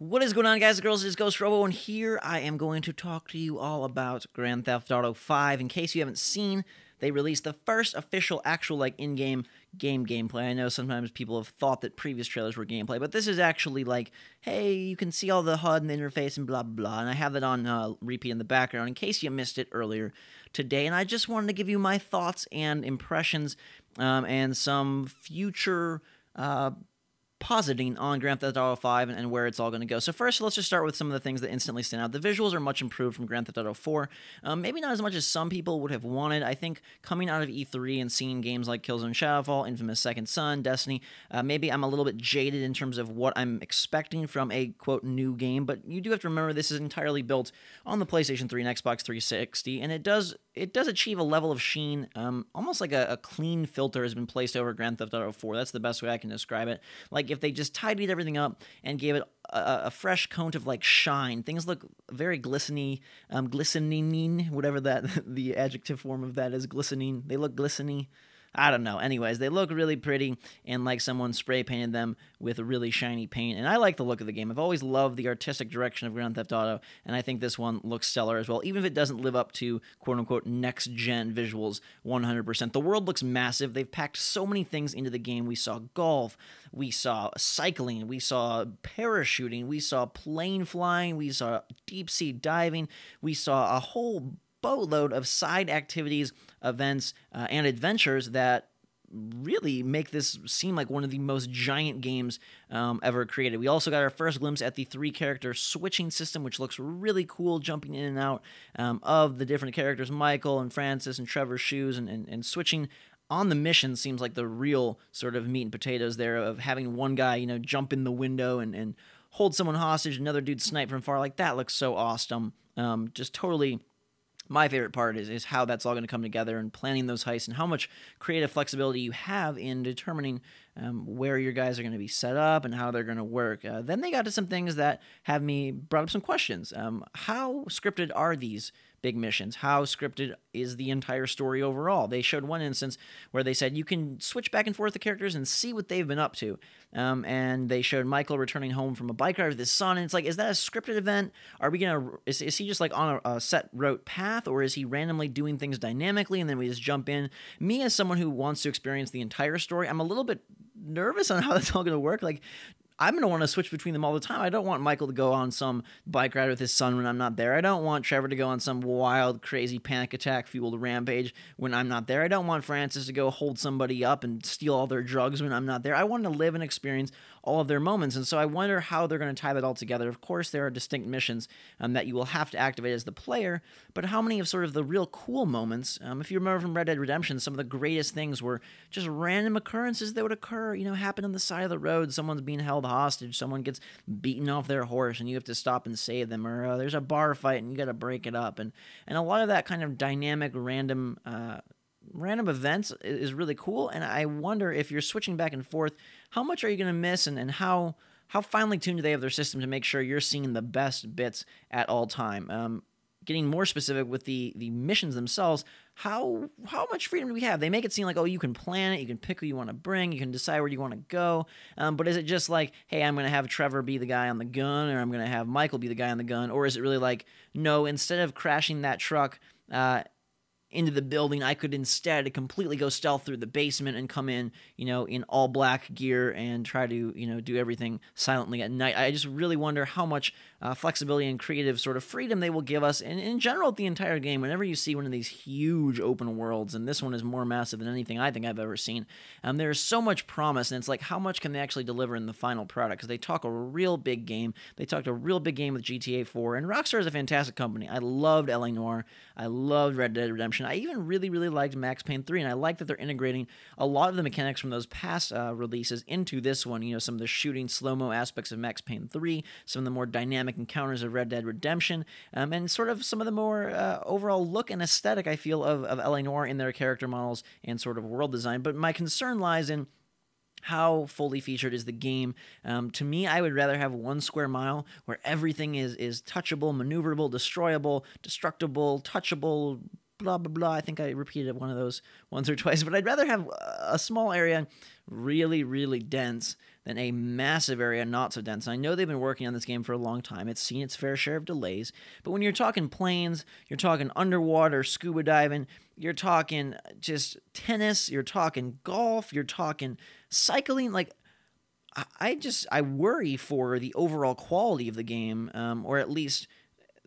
What is going on, guys and girls? It is Ghost Robo, and here I am going to talk to you all about Grand Theft Auto 5. In case you haven't seen, they released the first official, actual, in-game gameplay. I know sometimes people have thought that previous trailers were gameplay, but this is actually hey, you can see all the HUD and the interface and blah, blah, blah. And I have that on repeat in the background in case you missed it earlier today. And I just wanted to give you my thoughts and impressions and some future positing on Grand Theft Auto 5 and where it's all going to go. So first, let's just start with some of the things that instantly stand out. The visuals are much improved from Grand Theft Auto 4. Maybe not as much as some people would have wanted. I think coming out of E3 and seeing games like Killzone Shadowfall, Infamous Second Son, Destiny, maybe I'm a little bit jaded in terms of what I'm expecting from a, quote, new game. But you do have to remember this is entirely built on the PlayStation 3 and Xbox 360, and it does achieve a level of sheen, almost like a clean filter has been placed over Grand Theft Auto 4. That's the best way I can describe it. Like, if they just tidied everything up and gave it a fresh coat of, shine, things look very glistening, whatever that the adjective form of that is, glistening. They look glistening. I don't know. Anyways, they look really pretty and like someone spray painted them with a really shiny paint. And I like the look of the game. I've always loved the artistic direction of Grand Theft Auto, and I think this one looks stellar as well, even if it doesn't live up to quote-unquote next-gen visuals 100%. The world looks massive. They've packed so many things into the game. We saw golf. We saw cycling. We saw parachuting. We saw plane flying. We saw deep-sea diving. We saw a whole boatload of side activities, events, and adventures that really make this seem like one of the most giant games ever created. We also got our first glimpse at the 3-character switching system, which looks really cool, jumping in and out of the different characters, Michael and Francis and Trevor's shoes, and switching on the mission seems like the real sort of meat and potatoes there of having one guy, jump in the window and hold someone hostage, another dude snipe from far. Like, that looks so awesome. Just totally... My favorite part is how that's all going to come together and planning those heists and how much creative flexibility you have in determining where your guys are going to be set up and how they're going to work. Then they got to some things that have me brought up some questions. How scripted are these big missions? How scripted is the entire story overall? They showed one instance where they said you can switch back and forth the characters and see what they've been up to. And they showed Michael returning home from a bike ride with his son, and it's like, is that a scripted event? Are we gonna is he just on a set route path, or is he randomly doing things dynamically and then we just jump in? Me, as someone who wants to experience the entire story, I'm a little bit nervous on how that's all gonna work. I'm going to want to switch between them all the time. I don't want Michael to go on some bike ride with his son when I'm not there. I don't want Trevor to go on some wild, crazy panic attack-fueled rampage when I'm not there. I don't want Francis to go hold somebody up and steal all their drugs when I'm not there. I want to live and experience all of their moments, and so I wonder how they're going to tie that all together. Of course, there are distinct missions that you will have to activate as the player, but how many of sort of the real cool moments, if you remember from Red Dead Redemption, some of the greatest things were just random occurrences that would occur, happen on the side of the road. Someone's being held hostage, someone gets beaten off their horse and you have to stop and save them, or there's a bar fight and you got to break it up, and a lot of that kind of dynamic random events is really cool. And I wonder, if you're switching back and forth, how much are you going to miss, and how finely tuned do they have their system to make sure you're seeing the best bits at all time? Getting more specific with the missions themselves, how much freedom do we have? They make it seem like, oh, you can plan it, you can pick who you want to bring, you can decide where you want to go, but is it just like, hey, I'm going to have Trevor be the guy on the gun, or I'm going to have Michael be the guy on the gun, or is it really like, no, instead of crashing that truck into the building, I could instead completely go stealth through the basement and come in, in all black gear and try to, do everything silently at night. I just really wonder how much flexibility and creative sort of freedom they will give us. And in general, the entire game, whenever you see one of these huge open worlds, and this one is more massive than anything I think I've ever seen, there is so much promise, and it's like, how much can they actually deliver in the final product? Because they talk a real big game. They talked a real big game with GTA 4, and Rockstar is a fantastic company. I loved L.A. Noire. I loved Red Dead Redemption. I even really, really liked Max Payne 3, and I like that they're integrating a lot of the mechanics from those past releases into this one. Some of the shooting slow-mo aspects of Max Payne 3, some of the more dynamic encounters of Red Dead Redemption, and sort of some of the more overall look and aesthetic, I feel, of L.A. Noire in their character models and sort of world design. But my concern lies in how fully featured is the game. To me, I would rather have 1 square mile where everything is touchable, maneuverable, destroyable, destructible, touchable, blah, blah, blah. I think I repeated one of those once or twice, but I'd rather have a small area really, really dense than a massive area not so dense. And I know they've been working on this game for a long time. It's seen its fair share of delays. But when you're talking planes, you're talking underwater scuba diving, you're talking just tennis, you're talking golf, you're talking cycling, like I worry for the overall quality of the game, or at least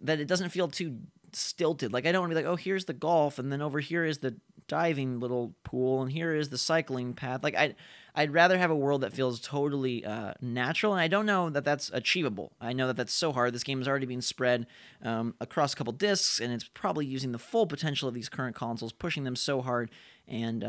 that it doesn't feel too stilted. Like I don't want to be like, oh, here's the golf, and then over here is the diving little pool, and here is the cycling path. Like I'd rather have a world that feels totally natural, and I don't know that that's achievable. I know that that's so hard. This game is already being spread across a couple discs, and it's probably using the full potential of these current consoles, pushing them so hard, and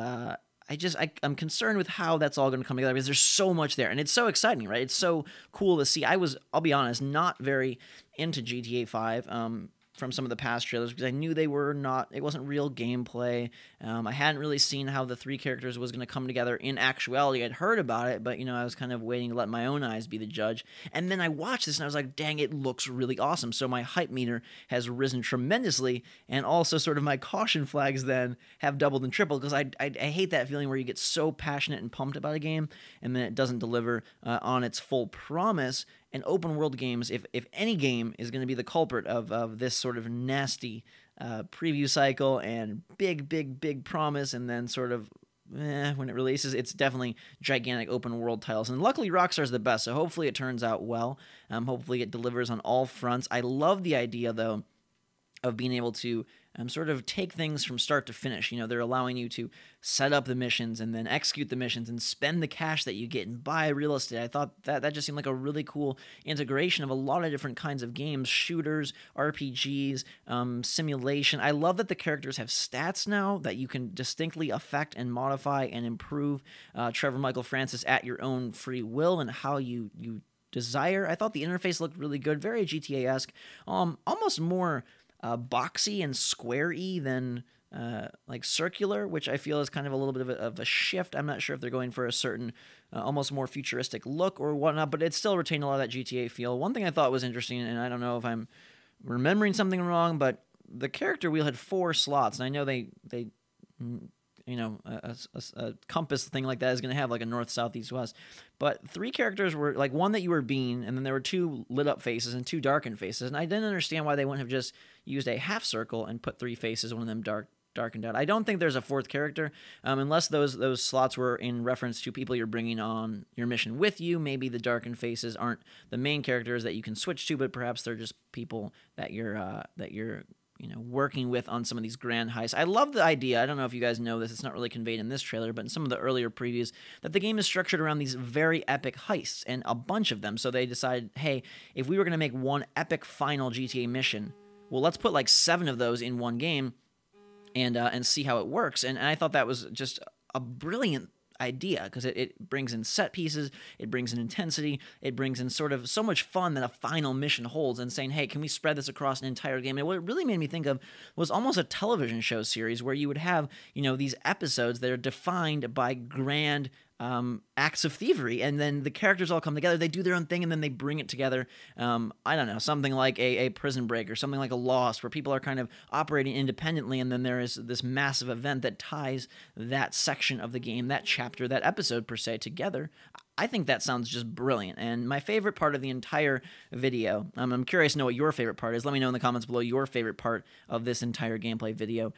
I'm concerned with how that's all going to come together because there's so much there, and it's so exciting, right? It's so cool to see. I'll be honest, not very into GTA 5 from some of the past trailers because I knew it wasn't real gameplay. I hadn't really seen how the three characters was going to come together in actuality. I'd heard about it, but I was kind of waiting to let my own eyes be the judge. And then I watched this and I was like, dang, it looks really awesome. So my hype meter has risen tremendously, and also sort of my caution flags then have doubled and tripled because I hate that feeling where you get so passionate and pumped about a game and then it doesn't deliver on its full promise. And open world games, if any game is going to be the culprit of this sort of nasty preview cycle and big promise, and then sort of when it releases, it's definitely gigantic open world titles. And luckily Rockstar's the best, so hopefully it turns out well. Hopefully it delivers on all fronts. I love the idea though of being able to sort of take things from start to finish. They're allowing you to set up the missions and then execute the missions and spend the cash that you get and buy real estate. I thought that just seemed like a really cool integration of a lot of different kinds of games, shooters, RPGs, simulation. I love that the characters have stats now that you can distinctly affect and modify and improve Trevor Michael Francis at your own free will and how you desire. I thought the interface looked really good, very GTA-esque, almost more boxy and square-y than like circular, which I feel is kind of a little bit of a shift. I'm not sure if they're going for a certain almost more futuristic look or whatnot, but it still retained a lot of that GTA feel. One thing I thought was interesting, and I don't know if I'm remembering something wrong, but the character wheel had 4 slots, and I know they a compass thing like that is going to have like a north, south, east, west. But 3 characters were like one that you were being, and then there were 2 lit up faces and 2 darkened faces. And I didn't understand why they wouldn't have just used a half circle and put 3 faces, one of them darkened out. I don't think there's a 4th character, unless those slots were in reference to people you're bringing on your mission with you. Maybe the darkened faces aren't the main characters that you can switch to, but perhaps they're just people that you're working with on some of these grand heists. I love the idea. I don't know if you guys know this. It's not really conveyed in this trailer, but in some of the earlier previews, that the game is structured around these very epic heists, and a bunch of them. So they decided, hey, if we were going to make one epic final GTA mission, well, let's put like 7 of those in one game and see how it works. And I thought that was just a brilliant idea because it brings in set pieces, it brings in intensity, it brings in sort of so much fun that a final mission holds, and saying, hey, can we spread this across an entire game? And what it really made me think of was almost a television show series where you would have these episodes that are defined by grand acts of thievery, and then the characters all come together, they do their own thing, and then they bring it together. I don't know, something like a Prison Break or something like a Lost, where people are kind of operating independently, and then there is this massive event that ties that section of the game, that chapter, that episode per se, together. I think that sounds just brilliant, and my favorite part of the entire video, I'm curious to know what your favorite part is. Let me know in the comments below your favorite part of this entire gameplay video,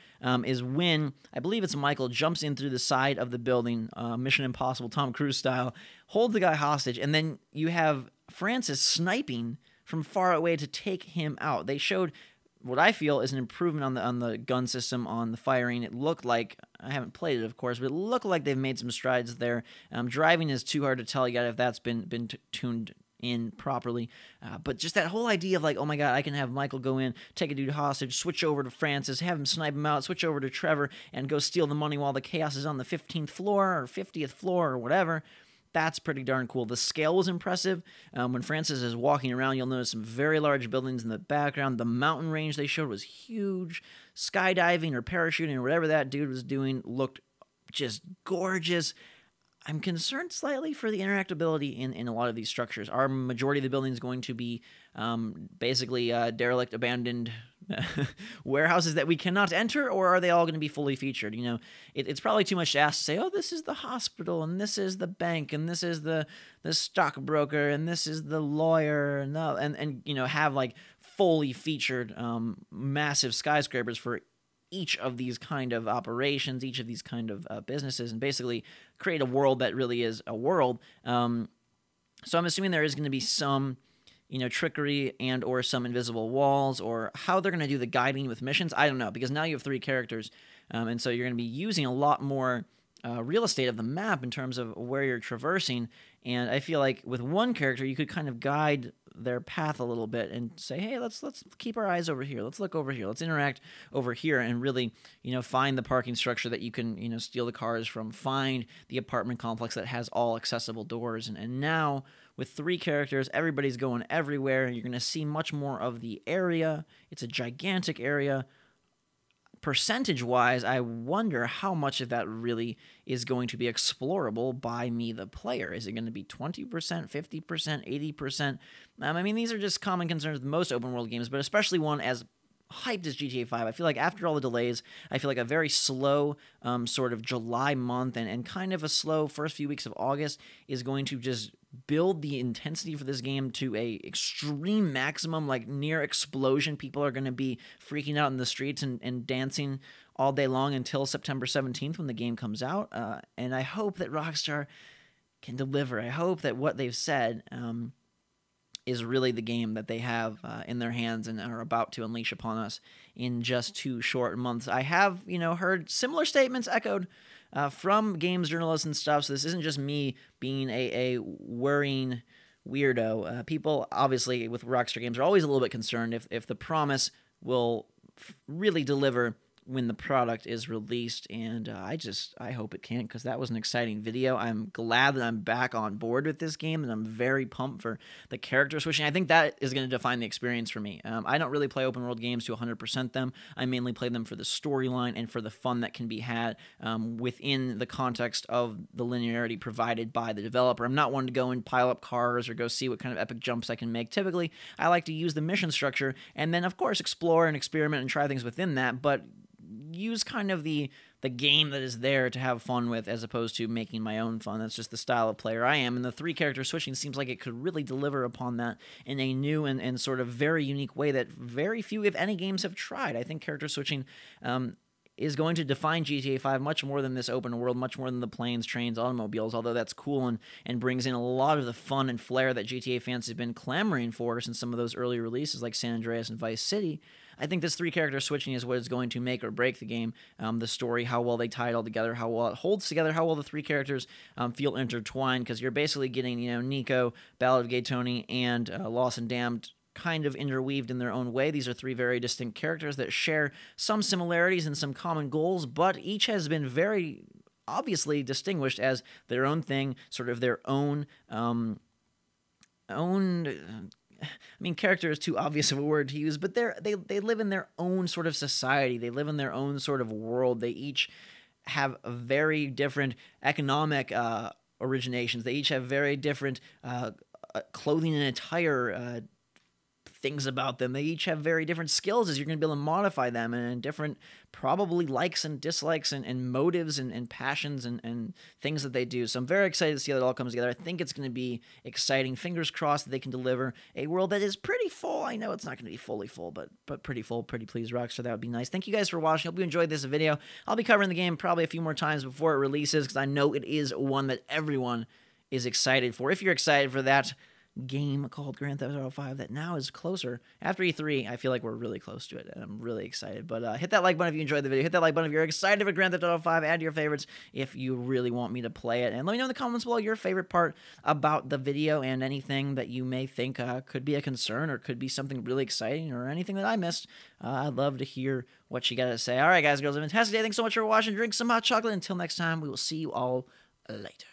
is when, I believe it's Michael, jumps in through the side of the building, Mission Impossible, Tom Cruise style, holds the guy hostage, and then you have Francis sniping from far away to take him out. They showed what I feel is an improvement on the gun system, on the firing. It looked like, I haven't played it, of course, but it looked like they've made some strides there. Driving is too hard to tell yet if that's been tuned in properly. But just that whole idea of like, oh my god, I can have Michael go in, take a dude hostage, switch over to Francis, have him snipe him out, switch over to Trevor, and go steal the money while the chaos is on the 15th floor or 50th floor or whatever. That's pretty darn cool. The scale was impressive. When Francis is walking around, you'll notice some very large buildings in the background. The mountain range they showed was huge. Skydiving or parachuting or whatever that dude was doing looked just gorgeous. I'm concerned slightly for the interactability in a lot of these structures. Are majority of the buildings going to be basically derelict, abandoned warehouses that we cannot enter, or are they all going to be fully featured? You know, it's probably too much to ask to say, oh, this is the hospital, and this is the bank, and this is the stockbroker, and this is the lawyer, and you know, have like fully featured massive skyscrapers for each of these kind of operations, each of these kind of businesses, and basically create a world that really is a world. So I'm assuming there is going to be some, you know, trickery and or some invisible walls, or how they're going to do the guiding with missions. I don't know, because now you have 3 characters, and so you're going to be using a lot more real estate of the map in terms of where you're traversing. And I feel like with one character, you could kind of guide their path a little bit and say, hey, let's keep our eyes over here. Let's look over here. Let's interact over here, and really, you know, find the parking structure that you can, you know, steal the cars from, find the apartment complex that has all accessible doors. And now with 3 characters, everybody's going everywhere. You're going to see much more of the area. It's a gigantic area. Percentage-wise, I wonder how much of that really is going to be explorable by me, the player. Is it going to be 20%, 50%, 80%? I mean, these are just common concerns with most open-world games, but especially one as hyped as GTA 5. I feel like after all the delays, I feel like a very slow sort of July month and kind of a slow first few weeks of August is going to just build the intensity for this game to a extreme maximum, like near explosion. People are going to be freaking out in the streets and dancing all day long until September 17th when the game comes out. And I hope that Rockstar can deliver. I hope that what they've said is really the game that they have in their hands and are about to unleash upon us in just 2 short months. I have, you know, heard similar statements echoed from games journalists and stuff, so this isn't just me being a worrying weirdo. People, obviously, with Rockstar games are always a little bit concerned if the promise will really deliver when the product is released, and I hope it can, because that was an exciting video. I'm glad that I'm back on board with this game, and I'm very pumped for the character switching. I think that is going to define the experience for me. I don't really play open world games to 100% them. I mainly play them for the storyline and for the fun that can be had within the context of the linearity provided by the developer. I'm not one to go and pile up cars or go see what kind of epic jumps I can make. Typically, I like to use the mission structure and then, of course, explore and experiment and try things within that, but use kind of the game that is there to have fun with, as opposed to making my own fun. That's just the style of player I am, and the 3 character switching seems like it could really deliver upon that in a new and sort of very unique way that very few, if any, games have tried. I think character switching is going to define GTA 5 much more than this open world, much more than the planes, trains, automobiles, although that's cool and brings in a lot of the fun and flair that GTA fans have been clamoring for since some of those early releases like San Andreas and Vice City. I think this 3 character switching is what is going to make or break the game. The story, how well they tie it all together, how well it holds together, how well the 3 characters feel intertwined, because you're basically getting, you know, Nico, Ballad of Gay Tony, and Lost and Damned kind of interweaved in their own way. These are 3 very distinct characters that share some similarities and some common goals, but each has been very obviously distinguished as their own thing, sort of their own I mean, character is too obvious of a word to use, but they live in their own sort of society. They live in their own sort of world. They each have a very different economic originations. They each have very different clothing and attire things about them. They each have very different skills, as you're going to be able to modify them, and different probably likes and dislikes and motives and passions and things that they do. So I'm very excited to see how it all comes together. I think it's going to be exciting. Fingers crossed that they can deliver a world that is pretty full. I know it's not going to be fully full, but pretty full. Pretty please, Rockstar. That would be nice. Thank you guys for watching. Hope you enjoyed this video. I'll be covering the game probably a few more times before it releases, because I know it is one that everyone is excited for. If you're excited for that game called Grand Theft Auto 5 that now is closer. After E3, I feel like we're really close to it, and I'm really excited. But hit that like button if you enjoyed the video. Hit that like button if you're excited for Grand Theft Auto 5. Add your favorites if you really want me to play it. And let me know in the comments below your favorite part about the video and anything that you may think could be a concern or could be something really exciting or anything that I missed. I'd love to hear what you got to say. All right, guys, girls, have a fantastic day. Thanks so much for watching. Drink some hot chocolate. Until next time, we will see you all later.